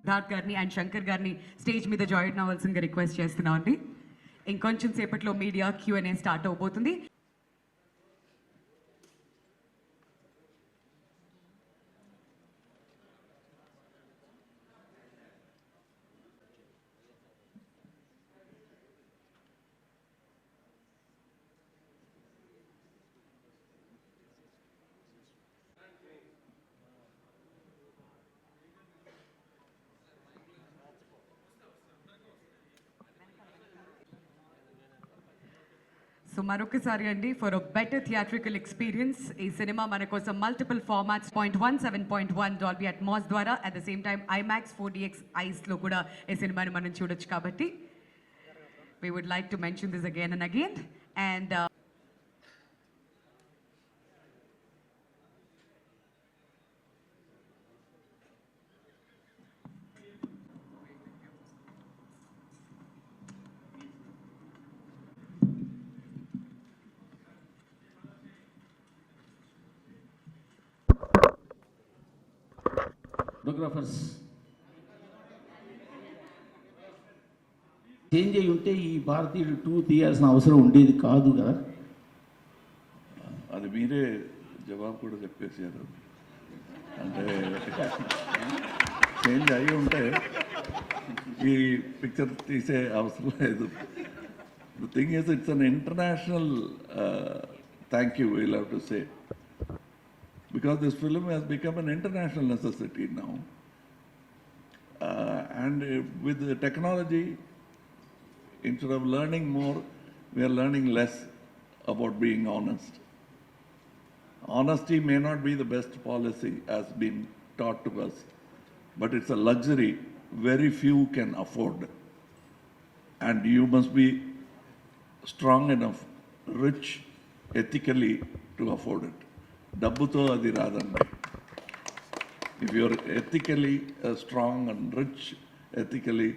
సిద్ధార్థ్ గారిని అండ్ శంకర్ గారిని స్టేజ్ మీద జాయిన్ అవ్వాల్సిందిగా రిక్వెస్ట్ చేస్తున్నాం అండి. ఇంకొంచెం సేపట్లో మీడియా Q&A స్టార్ట్ అవబోతుంది. సో మరొకసారి అండి, for a better theatrical experience ఈ సినిమా మన కోసం మల్టిపుల్ ఫార్మాట్స్ 0.1, 7.1 డాల్బీ అట్మాస్ ద్వారా at the same time IMAX 4DX ఐస్లో కూడా ఈ సినిమాని మనం చూడొచ్చు. కాబట్టి we would like to mention this again and again. And photographers change అయ్యి ఉంటే ఈ భారతీయుడు 2 తీయాల్సిన అవసరం ఉండేది కాదు కదా. అది మీరే జవాబు కూడా చెప్పేసారు. అంటే చేంజ్ అయ్యి ఉంటే ఈ పిక్చర్ తీసే అవసరం లేదు. The thing is it's an international thank you will have to say, because this film has become an international necessity now. And with the technology, instead of learning more, we are learning less about being honest. Honesty may not be the best policy as been taught to us, but it's a luxury very few can afford. And you must be strong enough, rich ethically to afford it. డబ్బుతో అది రాదండి. If you're ethically strong and rich ethically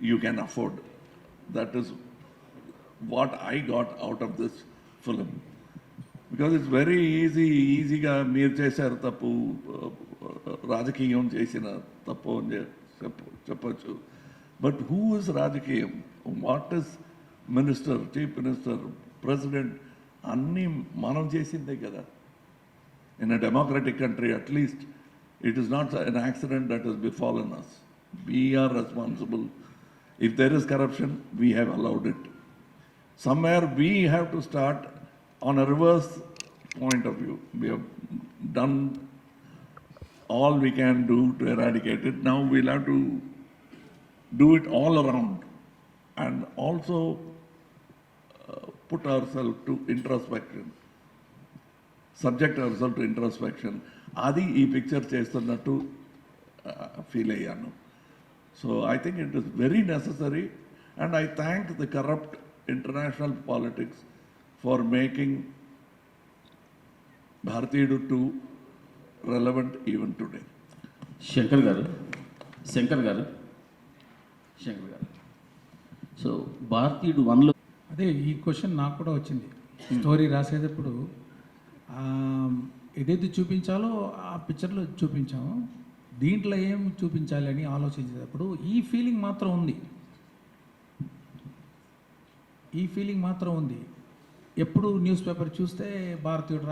you can afford. That is what I got out of this film. Because it's very ఈజీగా మీరు చేశారు తప్పు, రాజకీయం చేసిన తప్పు అని చెప్పచ్చు. బట్ హూ ఇస్ రాజకీయం? What is minister, chief minister, president అన్నీ మనం చేసిందే కదా. In a democratic country, at least, it is not an accident that has befallen us. We are responsible. If there is corruption, we have allowed it. Somewhere we have to start on a reverse point of view. We have done all we can do to eradicate it. Now we'll have to do it all around and also put ourselves to introspection. Subject అవసరం to introspection. అది ఈ picture చేస్తున్నట్టు feel అయ్యాను. So I think it is very necessary and I thank the corrupt international politics for making భారతీయుడు 2 relevant even today. Shankar గారు so భారతీయుడు 1లో అదే ఈ క్వశ్చన్ నాకు కూడా వచ్చింది. స్టోరీ రాసేటప్పుడు ఏదైతే చూపించాలో ఆ పిక్చర్లో చూపించాము, దీంట్లో ఏం చూపించాలి అని ఆలోచించేటప్పుడు ఈ ఫీలింగ్ మాత్రం ఉంది. ఎప్పుడు న్యూస్ పేపర్ చూస్తే భారతీయుడు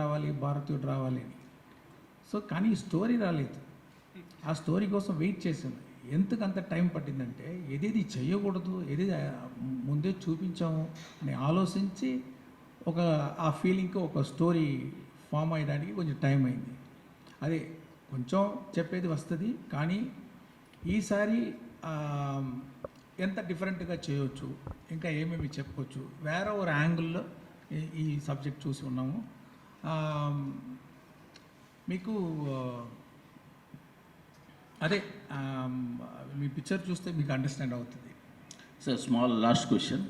రావాలి అని. సో కానీ స్టోరీ రాలేదు. ఆ స్టోరీ కోసం వెయిట్ చేసింది. ఎందుకంత టైం పట్టిందంటే ఏదేది చేయకూడదు, ఏదేది ముందే చూపించాము అని ఆలోచించి ఆ ఫీలింగ్కి ఒక స్టోరీ ఫామ్ అయ్యడానికి కొంచెం టైం అయింది. అదే కొంచెం చెప్పేది వస్తుంది, కానీ ఈసారి ఎంత డిఫరెంట్గా చేయవచ్చు, ఇంకా ఏమేమి చెప్పుకోవచ్చు, వేరే ఒక యాంగిల్లో ఈ సబ్జెక్ట్ చూసి ఉన్నాము. మీకు అదే మీ పిక్చర్ చూస్తే మీకు అండర్స్టాండ్ అవుతుంది. Sir small last question,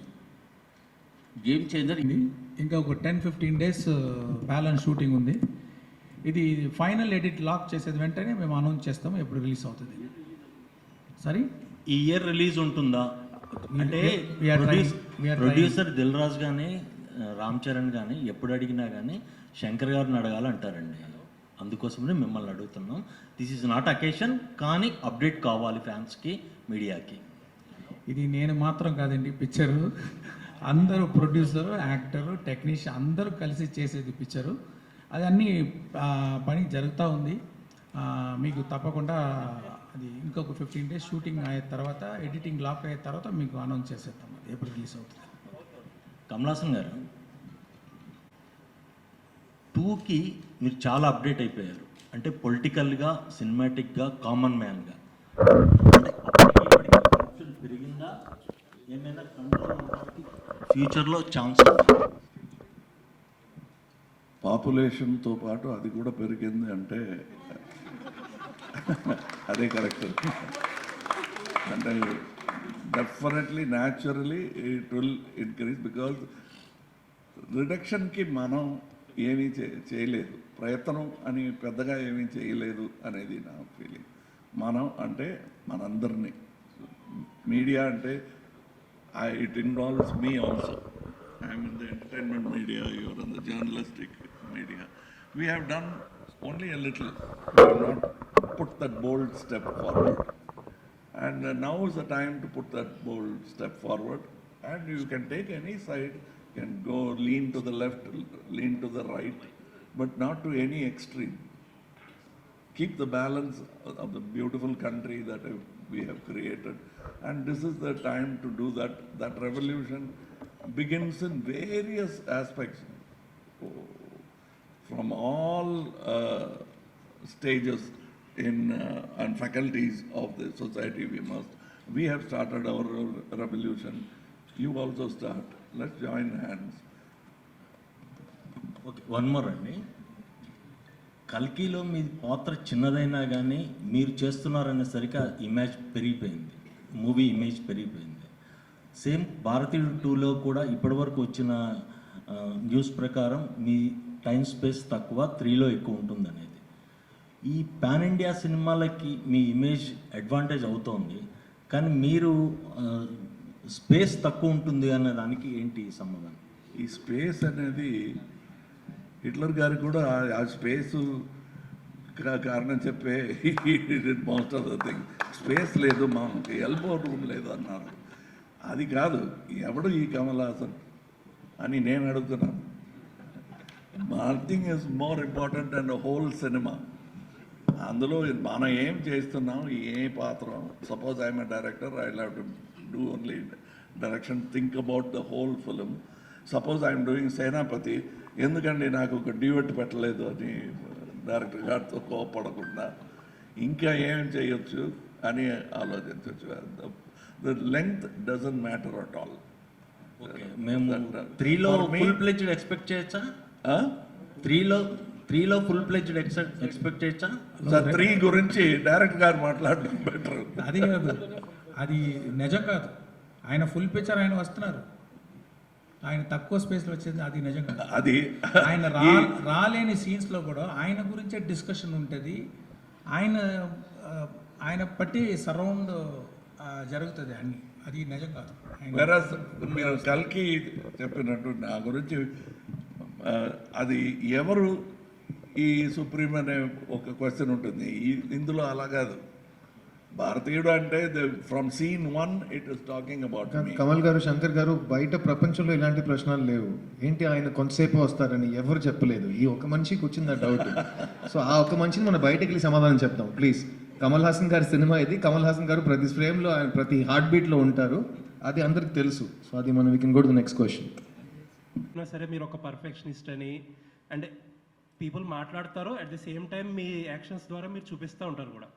game changer ఇంకా ఒక 10-15 డేస్ బ్యాలెన్స్ షూటింగ్ ఉంది. ఇది ఫైనల్ ఎడిట్ లాక్ చేసేది వెంటనే మేము అనౌన్స్ చేస్తాము ఎప్పుడు రిలీజ్ అవుతుంది. సరే, ఈ ఇయర్ రిలీజ్ ఉంటుందా అంటే ప్రొడ్యూసర్ దిల్ రాజు కానీ రామ్ చరణ్ కానీ ఎప్పుడు అడిగినా కానీ శంకర్ గారిని అడగాలంటారండి. అందుకోసమే మిమ్మల్ని అడుగుతున్నాం. దిస్ ఈజ్ నాట్ అకేషన్, కానీ అప్డేట్ కావాలి ఫ్యాన్స్కి, మీడియాకి. ఇది నేను మాత్రం కాదండి పిక్చరు, అందరూ ప్రొడ్యూసరు, యాక్టరు, టెక్నీషియన్ అందరూ కలిసి చేసేది పిక్చరు. అది అన్నీ పని జరుగుతూ ఉంది. మీకు తప్పకుండా అది ఇంకొక 15 days షూటింగ్ అయిన తర్వాత, ఎడిటింగ్ లాక్ అయిన తర్వాత మీకు అనౌన్స్ చేసేస్తాం అది ఎప్పుడు రిలీజ్ అవుతుంది. కమలాసన్ గారు, 2కి మీరు చాలా అప్డేట్ అయిపోయారు. అంటే పొలిటికల్గా, సినిమాటిక్గా, కామన్ మ్యాన్గా. అంటే పెరిగిందా, ఏమైనా కంట్రోల్ ఫ్యూచర్లో ఛాన్స్? పాపులేషన్తో పాటు అది కూడా పెరిగింది అంటే అదే కరెక్ట్. అంటే definitely naturally it will increase, because రిడక్షన్కి మనం ఏమీ చేయలేదు, ప్రయత్నం అని పెద్దగా ఏమీ చేయలేదు అనేది నా ఫీలింగ్. మనం అంటే మనందరినీ, మీడియా అంటే it involves me also. I'm in the entertainment media, you're in the journalistic media. We have done only a little. We have not put that bold step forward. And now is the time to put that bold step forward. And you can take any side, you can go lean to the left, lean to the right, but not to any extreme. Keep the balance of the beautiful country that we have created. And this is the time to do that. That revolution begins in various aspects. From all stages and faculties of the society, we have started our revolution. You also start. Let's join hands. Okay, one more అండి. కల్కిలో మీ పాత్ర చిన్నదైనా కానీ మీరు చేస్తున్నారనేసరికి image పెరిగిపోయింది, movie image పెరిగిపోయింది. Same భారతీయుడు 2లో కూడా ఇప్పటివరకు వచ్చిన న్యూస్ ప్రకారం మీ టైం స్పేస్ తక్కువ, 3లో ఎక్కువ ఉంటుంది అనేది. ఈ పాన్ ఇండియా సినిమాలకి మీ ఇమేజ్ అడ్వాంటేజ్ అవుతోంది, కానీ మీరు స్పేస్ తక్కువ ఉంటుంది అనే దానికి ఏంటి సమాధానం? ఈ స్పేస్ అనేది హిట్లర్ గారికి కూడా ఆ స్పేసు కారణం చెప్పే most of the thing. Space లేదు, మా ఎల్బో రూమ్ లేదు అన్నారు. అది కాదు, ఎవడు ఈ కమల్ హాసన్ అని నేను అడుగుతున్నాను. Nothing is more important and whole cinema. అందులో మనం ఏం చేస్తున్నాం, ఏ పాత్ర. Suppose I'm a director, I have to do only direction, think about the whole film. Suppose I'm doing Senapathi, ఎందుకండి నాకు ఒక డ్యూయట్ పెట్టలేదు అని డైరెక్టర్ గారితో కోపడకుండా ఇంకా ఏం చేయొచ్చు అని ఆలోచించవచ్చు. The length doesn't matter at all. మేము 3లో ఫుల్ ప్లెజ్డ్ ఎక్స్పెక్ట్ చేయొచ్చా? 3లో ఫుల్ ప్లెజ్డ్ ఎక్స్పెక్ట్ చేయొచ్చా? 3 గురించి డైరెక్ట్ గారు మాట్లాడడం బెటర్. అది కాదు, అది నిజం కాదు. ఆయన ఫుల్ పిక్చర్ ఆయన వస్తున్నారు, ఆయన తక్కువ స్పేస్లో వచ్చేది అది నిజం కాదు. అది ఆయన రాలేని సీన్స్లో కూడా ఆయన గురించే డిస్కషన్ ఉంటుంది. ఆయన పట్టి సరౌండ్ జరుగుతుంది అన్ని, అది నిజం కాదు. వెరస్ మీరు కల్కి చెప్పినట్టు నా గురించి అది ఎవరు ఈ సుప్రీం అనే ఒక క్వశ్చన్ ఉంటుంది. ఇందులో అలా కాదు. భారతీయుడు అంటే from scene 1 it is talking about me. Kamal garu, Shankar గారు, బయట ప్రపంచంలో ఇలాంటి ప్రశ్నలు లేవు. ఏంటి ఆయన కొంతసేపు వస్తారని ఎవరు చెప్పలేదు. ఈ ఒక మనిషికి వచ్చింది ఆ డౌట్. సో ఆ ఒక మనిషిని మనం బయటకు వెళ్ళి సమాధానం చెప్తాం ప్లీజ్. కమల్ హాసన్ గారి సినిమా ఇది. కమల్ హాసన్ గారు ప్రతి ఫ్రేమ్లో, ఆయన ప్రతి హార్ట్ బీట్లో ఉంటారు. అది అందరికి తెలుసు. సో అది మనం we can go to the next question. సరే, మీరు ఒక పర్ఫెక్షనిస్ట్ అని అంటే పీపుల్ మాట్లాడతారు, అట్ ది సేమ్ టైం మీ యాక్షన్స్ ద్వారా మీరు చూపిస్తూ ఉంటారు కూడా.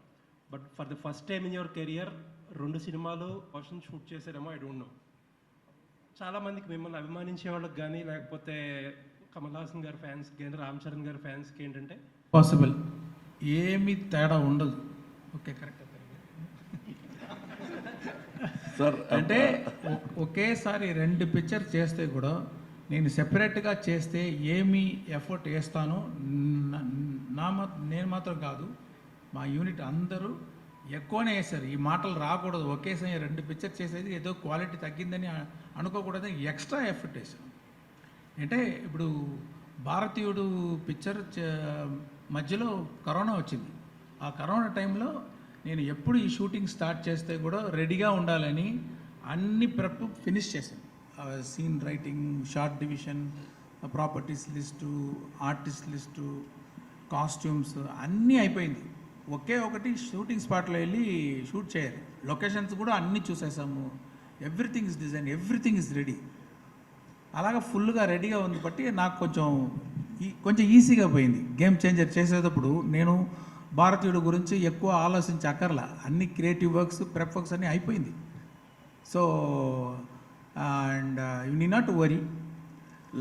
But for the first time in your career 2 సినిమాలు వర్షన్ షూట్ చేశారేమో, ఐ డోంట్ నో. చాలామందికి మిమ్మల్ని అభిమానించే వాళ్ళకి కానీ, లేకపోతే కమల్ హాసన్ గారి ఫ్యాన్స్కి కానీ, రామ్ చరణ్ గారి ఫ్యాన్స్కి ఏంటంటే పాసిబుల్ ఏమీ తేడా ఉండదు. Okay, correct. సార్ అంటే ఒకేసారి 2 పిక్చర్ చేస్తే కూడా నేను సెపరేట్గా చేస్తే ఏమి ఎఫర్ట్ వేస్తానో నేను మాత్రం కాదు, మా యూనిట్ అందరూ ఎక్కువనే వేశారు. ఈ మాటలు రాకూడదు. ఒకేసారి 2 పిక్చర్ చేసేది ఏదో క్వాలిటీ తగ్గిందని అనుకోకూడదని ఎక్స్ట్రా ఎఫర్ట్ వేశాను. అంటే ఇప్పుడు భారతీయుడు పిక్చర్ మధ్యలో కరోనా వచ్చింది. ఆ కరోనా టైంలో నేను ఎప్పుడు ఈ షూటింగ్ స్టార్ట్ చేస్తే కూడా రెడీగా ఉండాలని అన్ని ప్రెప్ ఫినిష్ చేశాను. Scene writing, short division, properties list, artist list, costumes అన్నీ అయిపోయింది. ఒకే ఒకటి షూటింగ్ స్పాట్లో వెళ్ళి షూట్ చేయాలి. లొకేషన్స్ కూడా అన్నీ చూసేసాము. Everything is design, everything is ready. అలాగా ఫుల్గా రెడీగా ఉంది బట్టి నాకు కొంచెం ఈజీగా పోయింది. గేమ్ చేంజర్ చేసేటప్పుడు నేను భారతీయుడు గురించి ఎక్కువ ఆలోచించక్కర్లా. అన్ని క్రియేటివ్ వర్క్స్, ప్రెప్ వర్క్స్ అన్నీ అయిపోయింది. So and you need not to worry,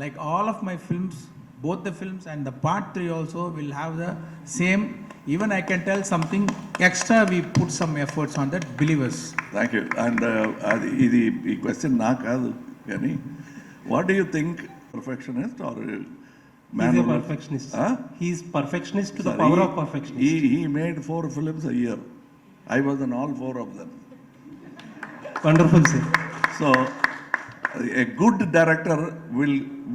like all of my films, both the films and the part 3 also will have the same. Even I can tell something extra, we put some efforts on that, believe us. Thank you. And ఇది ఈ question నా కాదు కానీ, what do you think, perfectionist or He's a perfectionist. He's perfectionist to the power of perfectionist. He made 4 films a year. I was in all 4 of them. Wonderful, sir. So a good director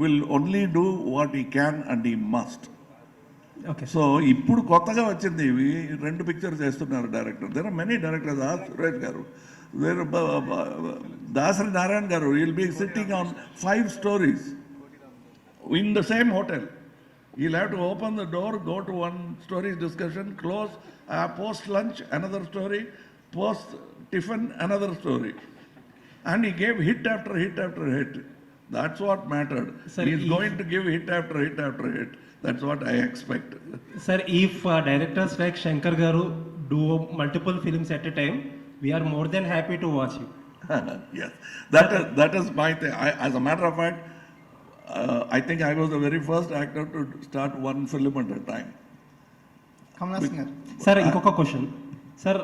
will only do what he can and he must. Okay. So ఇప్పుడు కొత్తగా వచ్చింది ఇవి 2 pictures చేస్తున్నారు director. There are many directors. Suresh garu, Dasari Narayana garu, will be sitting on 5 stories in the same hotel. He'll have to open the door, go to one story discussion, close, post lunch another story, post tiffin another story, and he gave hit after hit after hit. That's what mattered. Sir, He's going to give hit after hit after hit. That's what I expect. Sir, if directors like Shankar Garu do multiple films at a time, we are more than happy to watch you. Yes, that is my thing. As a matter of fact, I think I was the very first actor to start one film at a time. Kamal Haasan garu, sir ఇంకొక question sir,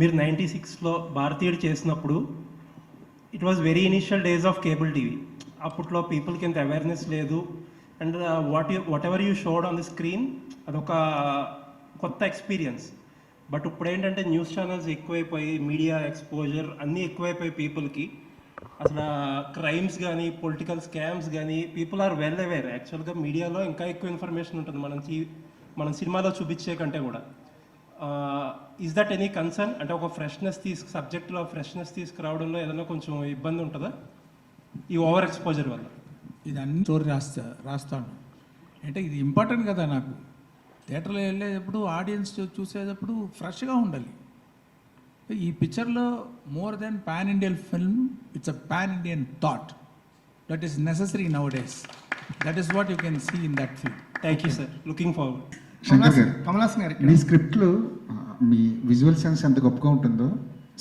మీరు 96లో భారతీయుడు చేసినప్పుడు it was very initial days of cable TV. అప్పట్లో పీపుల్కి ఎంత awareness లేదు. And whatever you showed on the screen అదొక కొత్త ఎక్స్పీరియన్స్. బట్ ఇప్పుడు ఏంటంటే న్యూస్ ఛానల్స్ ఎక్కువైపోయి, మీడియా ఎక్స్పోజర్ అన్నీ ఎక్కువైపోయి పీపుల్కి, అసలు క్రైమ్స్ కానీ, పొలిటికల్ స్కామ్స్ కానీ, పీపుల్ ఆర్ వెల్ అవేర్. యాక్చువల్గా మీడియాలో ఇంకా ఎక్కువ ఇన్ఫర్మేషన్ ఉంటుంది మనం సినిమాలో చూపించే కంటే కూడా. Is that any concern? అంటే ఒక సబ్జెక్ట్లో ఫ్రెష్నెస్ తీసుకురావడంలో ఏదైనా కొంచెం ఇబ్బంది ఉంటుందా ఈ ఓవర్ ఎక్స్పోజర్ వల్ల? ఇది అన్ని స్టోరీ రాస్తాను అంటే ఇది ఇంపార్టెంట్ కదా నాకు. థియేటర్లో వెళ్ళేటప్పుడు ఆడియన్స్ చూసేటప్పుడు ఫ్రెష్గా ఉండాలి. ఈ పిక్చర్లో more than pan Indian film, it's a pan Indian thought that is necessary nowadays. That is what you can see in that film. Thank you sir, looking forward. Shankar garu, Kamal Haasan గారు, మీ స్క్రిప్ట్లు, మీ విజువల్ సెన్స్ ఎంత గొప్పగా ఉంటుందో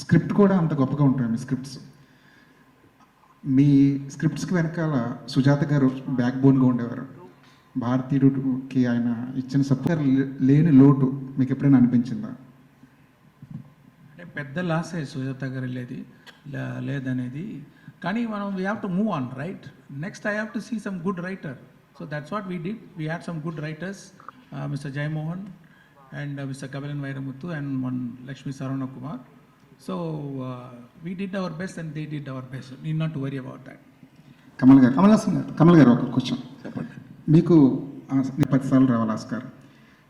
script కూడా అంత గొప్పగా ఉంటుంది. మీ స్క్రిప్ట్స్కి వెనకాల సుజాత గారు బ్యాక్ బోన్గా ఉండేవారు. భారతీయుడికి ఆయన ఇచ్చిన సపోర్ట్ లేని లోటు మీకు ఎప్పుడైనా అనిపించిందా? అంటే పెద్ద లాసే సుజాత గారు లేదనేది. కానీ మనం we have to move on, right? Next I have to see some good writer. So that's what we did. We had some good writers, Mr. Jaymohan and Mr. Kabilan Vairamuthu and one Lakshmi Sarana Kumar. So we did our best and they did our best. Need not to worry about that. Kamal గారు ఒక question చెప్పండి. మీకు 10 సార్లు రావాలి Oscar,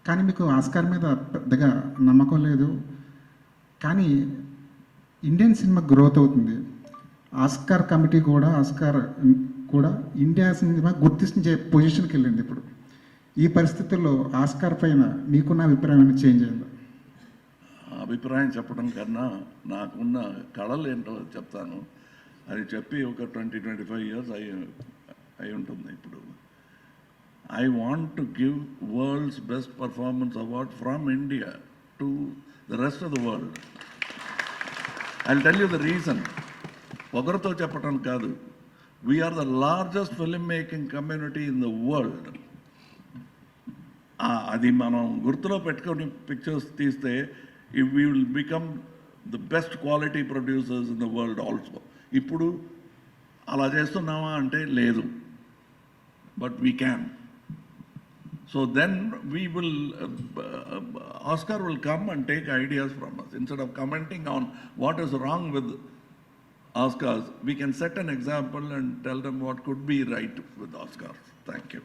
కానీ మీకు Oscar మీద పెద్దగా నమ్మకం లేదు. కానీ ఇండియన్ సినిమా గ్రోత్ అవుతుంది. ఆస్కార్ కమిటీ కూడా ఇండియా సినిమా గుర్తించే పొజిషన్కి వెళ్ళింది. ఇప్పుడు ఈ పరిస్థితుల్లో ఆస్కార్ పైన మీకున్న అభిప్రాయం చేంజ్ అయిందా? అభిప్రాయం చెప్పడం కన్నా నాకున్న కళలు ఏంటో చెప్తాను. అది చెప్పి ఒక 20-25 years అయి ఉంటుంది. ఇప్పుడు I want to give world's best performance award from India to the rest of the world. I tell you the reason. ఒకరితో చెప్పడం కాదు. We're the largest film making community in the world. అది మనం గుర్తులో పెట్టుకొని పిక్చర్స్ తీస్తే we will become the best quality producers in the world also. ఇప్పుడు అలా చేస్తున్నామా అంటే లేదు, but we can. So then we will Oscar will come and take ideas from us. Instead of commenting on what is wrong with Oscars, we can set an example and tell them what could be right with Oscars. Thank you.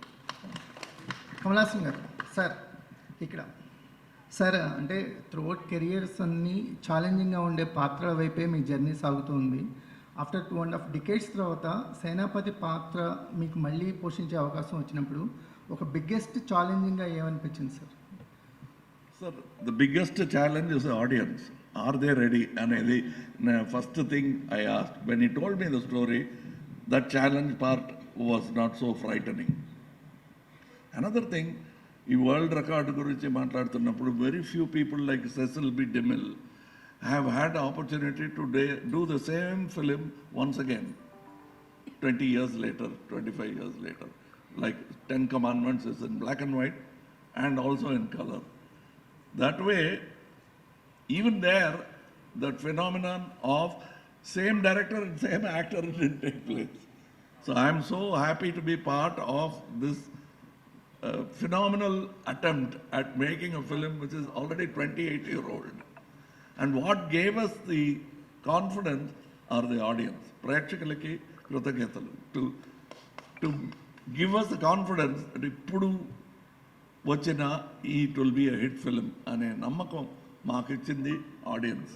Kamal Haasan garu, sir ఇక్కడ sir అంటే throughout careers అన్నీ ఛాలెంజింగ్గా ఉండే పాత్ర వైపే మీ journey సాగుతుంది. After 2.5 decades తర్వాత సేనాపతి పాత్ర మీకు మళ్ళీ పోషించే అవకాశం వచ్చినప్పుడు ఒక బిగ్గెస్ట్ ఛాలెంజింగ్గా ఏమనిపించింది sir? Sir, the biggest challenge is the audience. Are they ready? అనేది first thing I asked. When he told me the story, that challenge part was not so frightening. Another thing, ఈ world record గురించి మాట్లాడుతున్నప్పుడు very few people like Cecil B. DeMille have had the opportunity to do the same film once again, 20 years later, 25 years later. Like 10 Commandments is in black and white and also in color. That way, even there, that phenomenon of same director and same actor didn't take place. So I'm so happy to be part of this phenomenal attempt at making a film which is already 28-year-old. And what gave us the confidence are the audience. Practically, to give us the confidence that ippudu vachina it will be a hit film ane nammakam maaku ichindi audience.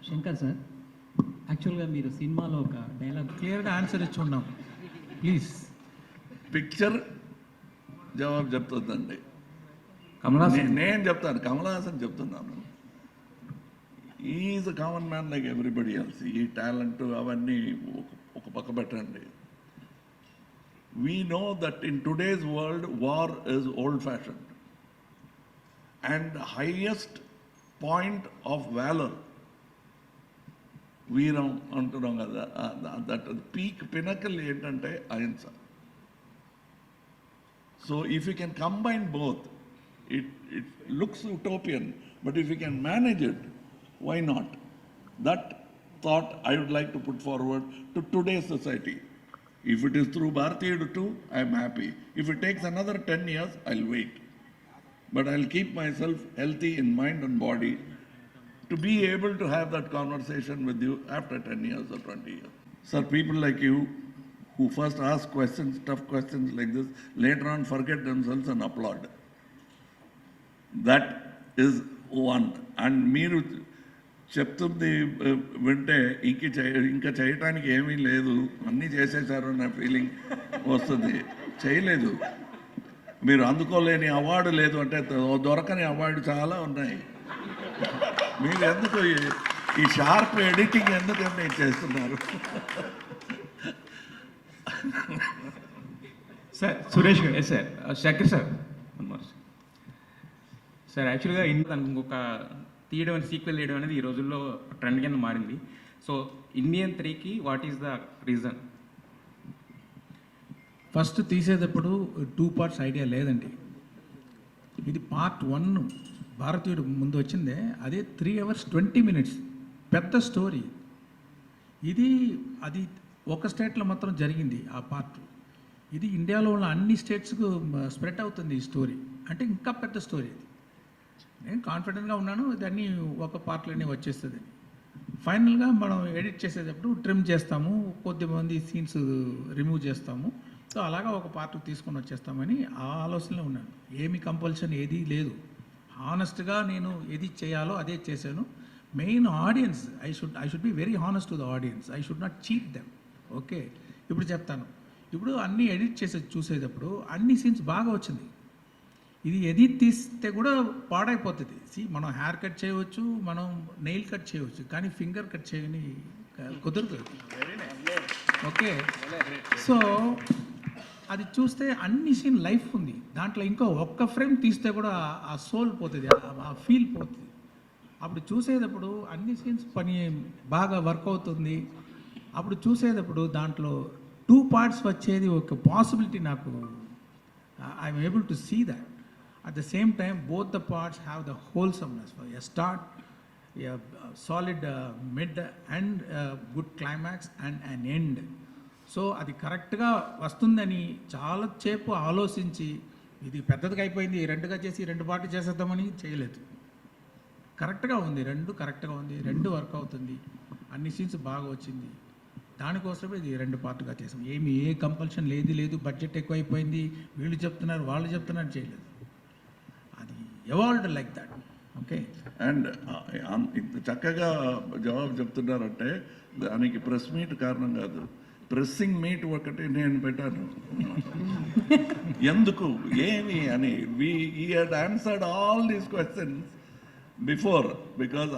Shankar sir, యాక్చువల్గా మీరు సినిమాలో ఒక dialogue క్లియర్గా answer ఇచ్చి ఉన్నాం. Please. Picture జవాబు చెప్తుందండి. నేను చెప్తాను, కమల్ హాసన్ చెప్తున్నాను. Is a common man like everybody else. ఈ టాలెంట్ అవన్నీ ఒక పక్క పెట్టండి. We know that in today's world, war is old-fashioned. And the highest point of valor, వీరం అంటున్నాం కదా, that peak pinnacle ఏంటంటే అహింస. So if you can combine both, it looks utopian, but if you can manage it, why not? That thought I would like to put forward to today's society. If it is through Indian2, I am happy. If it takes another 10 years, I'll wait. But I'll keep myself healthy in mind and body to be able to have that conversation with you after 10 years or 20 years. Sir, people like you who first ask questions, tough questions like this, later on forget themselves and applaud. That is one. And మీరు చెప్తుంది వింటే ఇంకా చేయటానికి ఏమీ లేదు, అన్నీ చేసేసారు అన్న ఫీలింగ్ వస్తుంది. చేయలేదు. మీరు అందుకోలేని అవార్డు లేదు అంటే దొరకని అవార్డు చాలా ఉన్నాయి. మీరు ఎందుకు ఈ షార్ప్ ఎడిటింగ్ ఎందుకంటే చేస్తున్నారు? సార్ సురేష్ గారు, సార్ శంకర్ సార్, సార్ యాక్చువల్గా ఇంకొక తీయడం అని సీక్వెల్ తీయడం అనేది ఈ రోజుల్లో ట్రెండ్ కింద మారింది. సో Indian3కి what is the reason? First తీసేటప్పుడు 2 parts ఐడియా లేదండి. ఇది పార్ట్ 1 భారతీయుడు ముందు వచ్చిందే, అదే 3 hours 20 minutes పెద్ద స్టోరీ. అది ఒక స్టేట్లో మాత్రం జరిగింది ఆ పార్ట్. ఇది ఇండియాలో ఉన్న అన్ని స్టేట్స్కు స్ప్రెడ్ అవుతుంది ఈ స్టోరీ. అంటే ఇంకా పెద్ద స్టోరీ. నేను కాన్ఫిడెంట్గా ఉన్నాను దాన్ని ఒక పార్ట్లోనే వచ్చేస్తుంది. ఫైనల్గా మనం ఎడిట్ చేసేటప్పుడు ట్రిమ్ చేస్తాము, కొద్దిమంది సీన్స్ రిమూవ్ చేస్తాము. సో అలాగా ఒక పార్ట్ తీసుకొని వచ్చేస్తామని ఆ ఆలోచనలో ఉన్నాను. ఏమి కంపల్షన్ ఏదీ లేదు. హానెస్ట్గా నేను ఏది చేయాలో అదే చేశాను. Main audience, I should be very honest to the audience. I should not cheat them. Okay, ఇప్పుడు చెప్తాను. ఇప్పుడు అన్నీ ఎడిట్ చూసేటప్పుడు అన్ని సీన్స్ బాగా వచ్చింది. ఇది ఎడిట్ తీస్తే కూడా పాడైపోతుంది. మనం హెయిర్ కట్ చేయవచ్చు, మనం నెయిల్ కట్ చేయవచ్చు, కానీ ఫింగర్ కట్ చేయని కుదరదు. ఓకే, సో అది చూస్తే అన్ని సీన్ లైఫ్ ఉంది దాంట్లో. ఇంకో ఒక్క ఫ్రేమ్ తీస్తే కూడా ఆ సోల్ పోతుంది, ఆ ఫీల్ పోతుంది. అప్పుడు చూసేటప్పుడు అన్ని సీన్స్ పని బాగా వర్క్ అవుతుంది. అప్పుడు చూసేటప్పుడు దాంట్లో 2 parts వచ్చేది ఒక పాసిబిలిటీ నాకు. I'm able to see that. At the same time, both the parts have the wholesomeness. A start, a solid mid and good climax and an end. So అది కరెక్ట్గా వస్తుందని చాలా సేపు ఆలోచించి, ఇది పెద్దదిగా అయిపోయింది 2గా చేసి 2 పార్ట్ చేసేద్దామని చేయలేదు. కరెక్ట్గా ఉంది, 2 కరెక్ట్గా ఉంది, 2 వర్క్ అవుతుంది, అన్ని సీన్స్ బాగా వచ్చింది. దానికోసమే ఇది 2 పార్ట్గా చేసాం. ఏ కంపల్షన్ లేదు, బడ్జెట్ ఎక్కువైపోయింది, వీళ్ళు చెప్తున్నారు వాళ్ళు చెప్తున్నారు చేయలేదు. అది evolved like that. Okay. And ఇంత చక్కగా జవాబు చెప్తున్నారంటే దానికి ప్రెస్ మీట్ కారణం కాదు, ప్రెస్సింగ్ మీట్ ఒకటి నేను పెట్టాను. ఎందుకు ఏమి అని he had answered all these questions before, because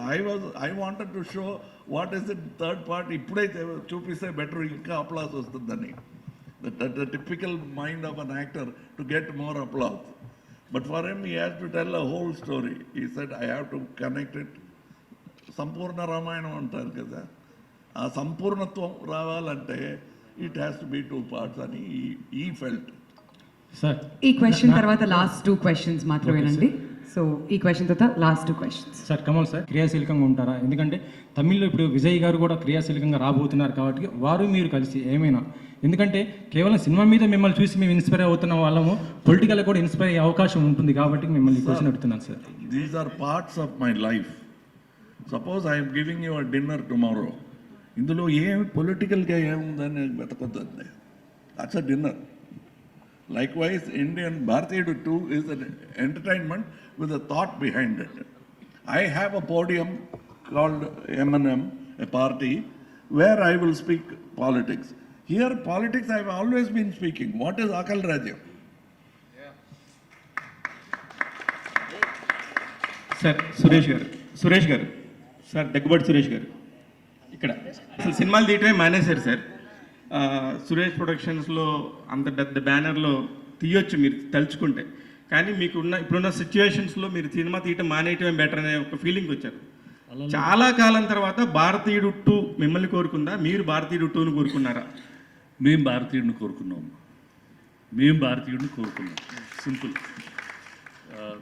I wanted to show what is it third party ఇప్పుడే చూపిస్తే బెటర్, ఇంకా అప్లాస్ వస్తుందని. The typical mind of an actor to get more applause. But for him, he has to tell a whole story. He said, I have to connect it. సంపూర్ణ రామాయణం అంటారు కదా, ఆ సంపూర్ణత్వం రావాలంటే it has to be 2 parts అని ఈ felt. Sir ఈ question తర్వాత last 2 questions మాత్రమేనండి. So ఈ క్వశ్చన్ తర్వాత last 2 questions. Sir Kamal sir క్రియాశీలకంగా ఉంటారా? ఎందుకంటే తమిళ్లో ఇప్పుడు విజయ్ గారు కూడా క్రియాశీలకంగా రాబోతున్నారు కాబట్టి వారు మీరు కలిసి ఏమైనా, ఎందుకంటే కేవలం సినిమా మీద మిమ్మల్ని చూసి మేము ఇన్స్పైర్ అవుతున్న వాళ్ళము, పొలిటికల్ కూడా ఇన్స్పైర్ అయ్యే అవకాశం ఉంటుంది కాబట్టి మిమ్మల్ని క్వశ్చన్ అడుగుతున్నాను sir. These are parts of my life. Suppose I'm giving you a dinner tomorrow, ఇందులో ఏమి పొలిటికల్గా ఏముందని వెతకొద్దండి, that's a dinner. Likewise, Bharatiya 2 is an entertainment with a thought behind it. I have a podium called M&M, a party, where I will speak politics. Here, politics I have always been speaking. What is Akal Rajya? Sir Suresh గారు sir Daggubati Suresh గారు ఇక్కడ అసలు సినిమాలు తీయటమే మానేశారు sir. Suresh ప్రొడక్షన్స్లో అంత పెద్ద బ్యానర్లో తీయొచ్చు మీరు తలుచుకుంటే, కానీ ఇప్పుడున్న సిచ్యువేషన్స్లో మీరు సినిమా తీయటం మానేయటమే బెటర్ అనే ఒక ఫీలింగ్ వచ్చారు. చాలా కాలం తర్వాత భారతీయుడు 2 మిమ్మల్ని కోరుకుందా, మీరు భారతీయుడు 2ను కోరుకున్నారా? మేము భారతీయుడిని కోరుకున్నాం. Simple.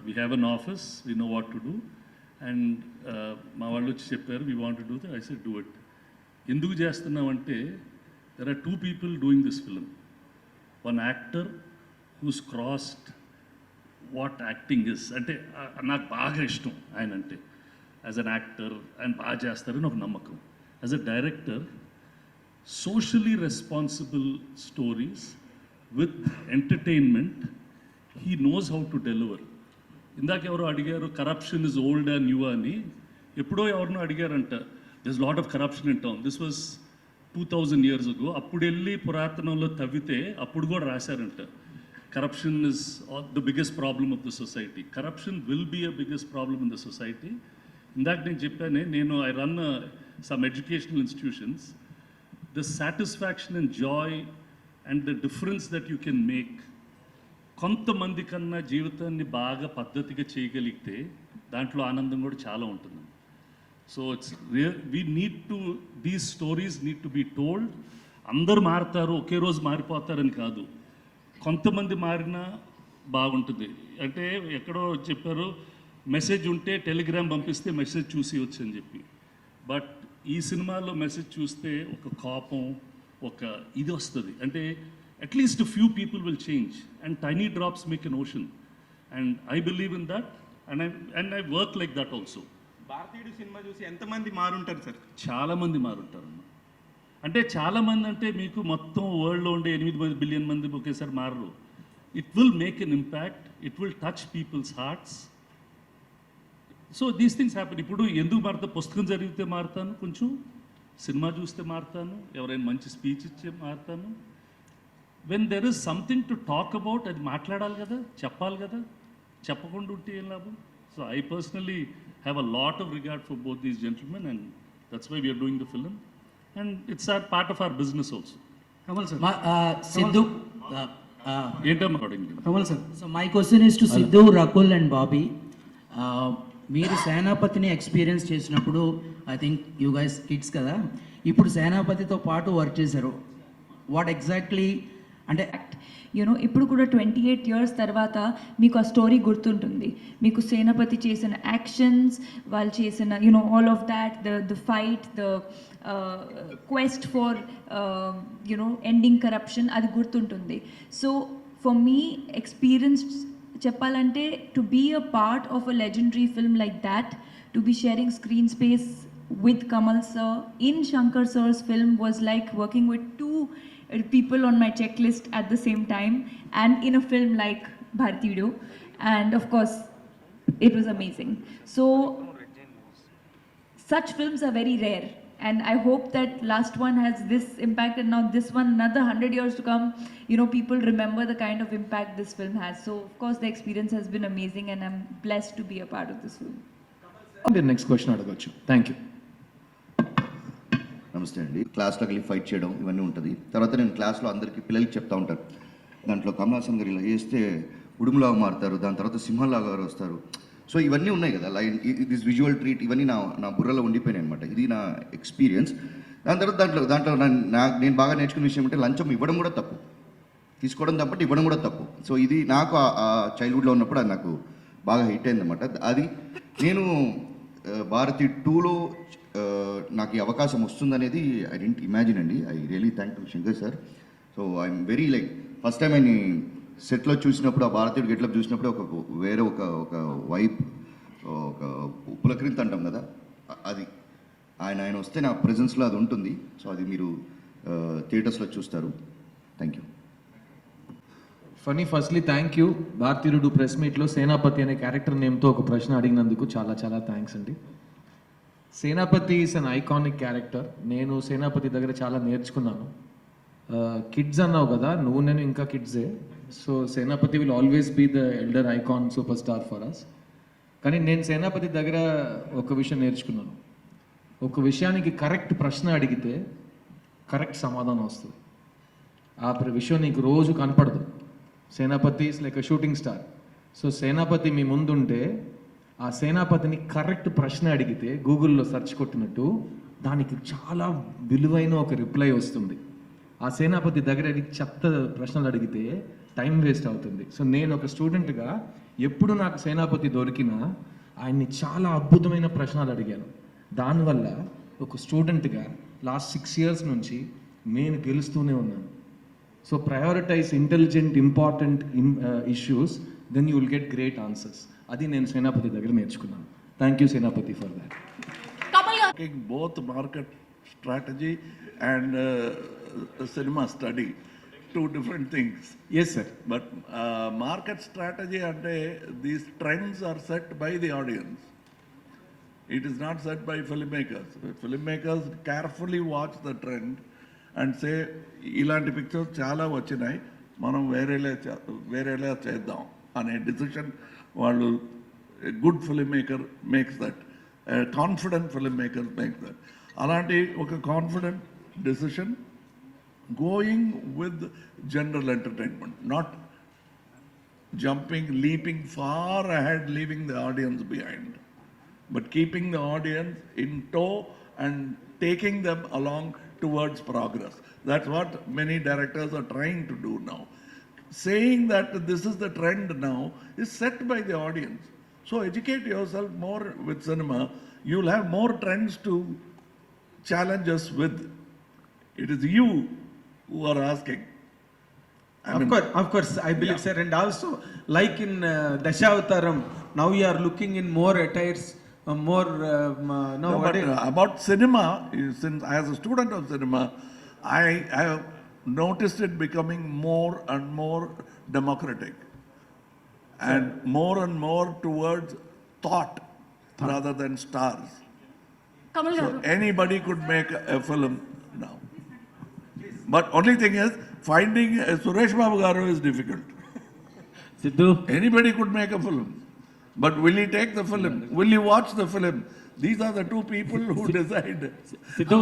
We have an office, we know what to do, and మా వాళ్ళు వచ్చి చెప్పారు we want to do that. I said do it. ఎందుకు చేస్తున్నామంటే there are 2 people doing this film. One actor who's crossed what acting is. అంటే నాకు బాగా ఇష్టం ఆయన అంటే యాజ్ అన్ యాక్టర్ ఆయన బాగా చేస్తారని ఒక నమ్మకం. As a director, socially responsible stories with entertainment, he knows how to deliver. ఇందాక ఎవరో అడిగారు corruption is old and new అని, ఎప్పుడో ఎవరినో అడిగారంట, this lot of corruption in town, this was 2000 years ago. అప్పుడు వెళ్ళి పురాతనంలో తవ్వితే అప్పుడు కూడా రాశారంట, corruption is the biggest problem of the society. Corruption will be a biggest problem in the society. ఇందాక నేను చెప్పానే, I run some educational institutions. The satisfaction and joy and the difference that you can make, కొంతమంది కన్నా జీవితాన్ని బాగా పద్ధతిగా చేయగలిగితే దాంట్లో ఆనందం కూడా చాలా ఉంటుంది. So these stories need to be told. అందరూ మారుతారు, ఒకే రోజు మారిపోతారని కాదు, కొంతమంది మారినా బాగుంటుంది. అంటే ఎక్కడో చెప్పారు, మెసేజ్ ఉంటే టెలిగ్రామ్ పంపిస్తే మెసేజ్ చూసి వచ్చు అని చెప్పి. బట్ ఈ సినిమాలో మెసేజ్ చూస్తే ఒక కోపం, ఒక ఇది వస్తుంది. అంటే at least few people will change, and tiny drops make an ocean, and I believe in that, and I work like that also. భారతీయుడు సినిమా చూసి ఎంతమంది మారుంటారు సార్? చాలామంది మారుంటారు. అంటే చాలామంది అంటే మీకు మొత్తం వరల్డ్లో ఉండే 8 బిలియన్ మంది ఒకేసారి మారరు. It will make an impact, it will touch people's hearts. So these things happen. ఇప్పుడు ఎందుకు మారుతా, పుస్తకం చదివితే మారుతాను, కొంచెం సినిమా చూస్తే మారుతాను, ఎవరైనా మంచి స్పీచ్ ఇచ్చే మారుతాను. When there is something to talk about, అది మాట్లాడాలి కదా, చెప్పాలి కదా, చెప్పకుండా ఉంటే ఏం లాభం. So I personally have a lot of regard for both these gentlemen, and that's why we are doing the film, and it's our part of our business also. Kamal sir, Sidhu, Kamal sir. So my question is to Sidhu, Rakul and Bobby. మీరు సేనాపతిని experience చేసినప్పుడు, I think you guys kids కదా, ఇప్పుడు సేనాపతితో పాటు work చేశారు. What exactly అంటే ఇప్పుడు కూడా 28 years తర్వాత మీకు ఆ స్టోరీ గుర్తుంటుంది. మీకు సేనాపతి చేసిన యాక్షన్స్, వాళ్ళు చేసిన all of that, the fight, the quest for ending corruption, అది గుర్తుంటుంది. సో ఫర్ మీ ఎక్స్పీరియన్స్ చెప్పాలంటే, to be a part of a legendary film like that, to be sharing screen space with Kamal sir in Shankar sir's film was like working with 2 people on my checklist at the same time, and in a film like Bharatiya. And of course it was amazing. So such films are very rare, and I hope that last one has this impact, and now this one, another 100 years to come, you know, people remember the kind of impact this film has. So of course the experience has been amazing, and I'm blessed to be a part of this film. మీరు next question అడగచ్చు. Thank you. నమస్తే అండి. క్లాస్లోకి వెళ్ళి fight చేయడం ఇవన్నీ ఉంటుంది. తర్వాత నేను క్లాస్లో అందరికీ పిల్లలకి చెప్తా ఉంటాను, దాంట్లో కమల్ హాసన్ గారు ఇలా వేస్తే ఉడుములాగా మారుతారు, దాని తర్వాత సింహంలాగా వస్తారు. సో ఇవన్నీ ఉన్నాయి కదా, లైన్ దిస్ విజువల్ ట్రీట్, ఇవన్నీ నా బుర్రలో ఉండిపోయినాయి అనమాట. ఇది నా ఎక్స్పీరియన్స్. దాని తర్వాత దాంట్లో నేను బాగా నేర్చుకున్న విషయం అంటే లంచం ఇవ్వడం కూడా తప్పు, తీసుకోవడం తప్పటి ఇవ్వడం కూడా తప్పు. సో ఇది నాకు ఆ చైల్డ్హుడ్లో ఉన్నప్పుడు అది నాకు బాగా హిట్ అయిందన్నమాట. అది నేను భారతి 2లో నాకు ఈ అవకాశం వస్తుందనేది ఐ డెంట్ ఇమాజిన్ అండి. I really thank to Shankar sir. So I'm very like first time ఆయన సెట్లో చూసినప్పుడు, ఆ భారతీయుడు గెట్లప్ చూసినప్పుడు వేరే ఒక వైబ్, ఒక పులకరింత అంటాం కదా, అది ఆయన వస్తే నా ప్రెజెన్స్లో అది ఉంటుంది. సో అది మీరు థియేటర్స్లో చూస్తారు. Thank you. Firstly thank you. భారతీయుడు ప్రెస్ మీట్లో సేనాపతి అనే క్యారెక్టర్ నేమ్తో ఒక ప్రశ్న అడిగినందుకు చాలా చాలా థ్యాంక్స్ అండి. సేనాపతి ఈస్ అన్ ఐకానిక్ క్యారెక్టర్. నేను సేనాపతి దగ్గర చాలా నేర్చుకున్నాను. కిడ్స్ అన్నావు కదా, నువ్వు నేను ఇంకా కిడ్సే. So Senapathi will always be the elder icon super star for us. కానీ నేను సేనాపతి దగ్గర ఒక విషయం నేర్చుకున్నాను. ఒక విషయానికి కరెక్ట్ ప్రశ్న అడిగితే కరెక్ట్ సమాధానం వస్తుంది. ఆ విషయం నీకు రోజు కనపడదు. Senapathi is like a shooting star. So Senapathi మీ ముందుంటే ఆ సేనాపతిని కరెక్ట్ ప్రశ్న అడిగితే గూగుల్లో సెర్చ్ కొట్టినట్టు దానికి చాలా విలువైన ఒక రిప్లై వస్తుంది. ఆ సేనాపతి దగ్గర చెత్త ప్రశ్నలు అడిగితే టైం వేస్ట్ అవుతుంది. సో నేను ఒక స్టూడెంట్గా ఎప్పుడు నాకు సేనాపతి దొరికినా ఆయన్ని చాలా అద్భుతమైన ప్రశ్నలు అడిగాను. దానివల్ల ఒక స్టూడెంట్గా లాస్ట్ 6 years నుంచి నేను గెలుస్తూనే ఉన్నాను. So prioritize intelligent important issues, then you will get great answers. అది నేను సేనాపతి దగ్గర నేర్చుకున్నాను. Thank you Senapathi for that. Both market strategy and cinema study, two different things. Yes sir. But market strategy and these trends are set by the audience. It is not set by filmmakers. Filmmakers carefully watch the trend and say, ఇలాంటి pictures చాలా వచ్చినాయి, మనం వేరేలా చేద్దాం అనే decision వాళ్ళు, good film maker makes that, confident film maker makes that. అలాంటి ఒక confident decision going with general entertainment, not jumping, leaping far ahead, leaving the audience behind, but keeping the audience in tow and taking them along towards progress. That's what many directors are trying to do now. Saying that this is the trend now is set by the audience. So educate yourself more with cinema. You'll have more trends to challenge us with. It is you who are asking. Of course, I believe, sir. And also, like in Dashavataram, now you are looking in more attires, About cinema, since as a student of cinema, I have noticed it becoming more and more democratic, and more towards thought rather than stars. So anybody could make a film now. But only thing is, finding Suresh Babu Garu is difficult. Sidhu, Anybody could make a film. But will he take the film? Will he watch the film? These are the two people who decide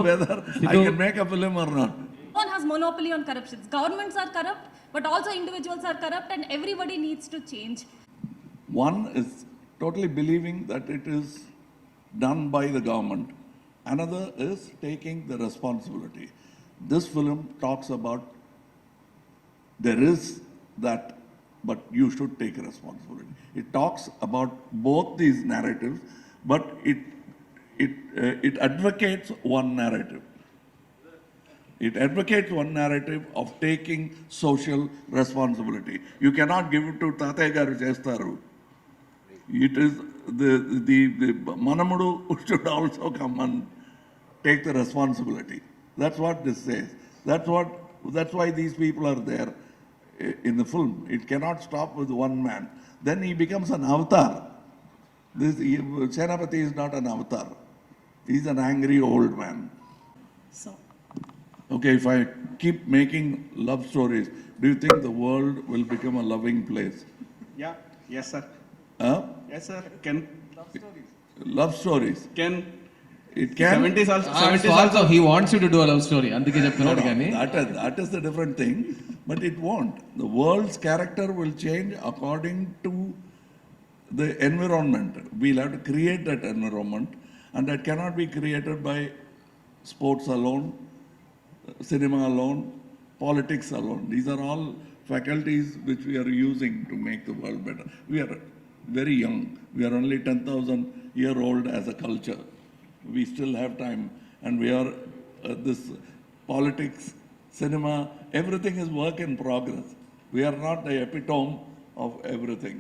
whether I can make a film or not. No one has monopoly on corruption. Governments are corrupt, but also individuals are corrupt, and everybody needs to change. One is totally believing that it is done by the government. Another is taking the responsibility. This film talks about there is that, but you should take responsibility. It talks about both these narratives, but it advocates one narrative. It advocates one narrative of taking social responsibility. You cannot give it to Tataya garu chestaru. It is the Manamudu should also come and take the responsibility. That's what this says. That's why these people are there in the film. It cannot stop with one man. Then he becomes an avatar. This Senapati is not an avatar. He's an angry old man. So, Okay, if I keep making love stories, do you think the world will become a loving place? Yeah, yes, sir. Huh? Yes, sir. Can Love stories. It can. 70s also. he wants you to do a love story. అందుకే No, చెప్తున్నాడు no, కానీ that is the different thing, but it won't. The world's character will change according to the environment. We'll have to create that environment, and that cannot be created by sports alone, cinema alone, politics alone. These are all faculties which we are using to make the world better. We are very young. We are only 10,000 year old as a culture. We still have time, and we are this politics, cinema, everything is work in progress. We are not the epitome of everything.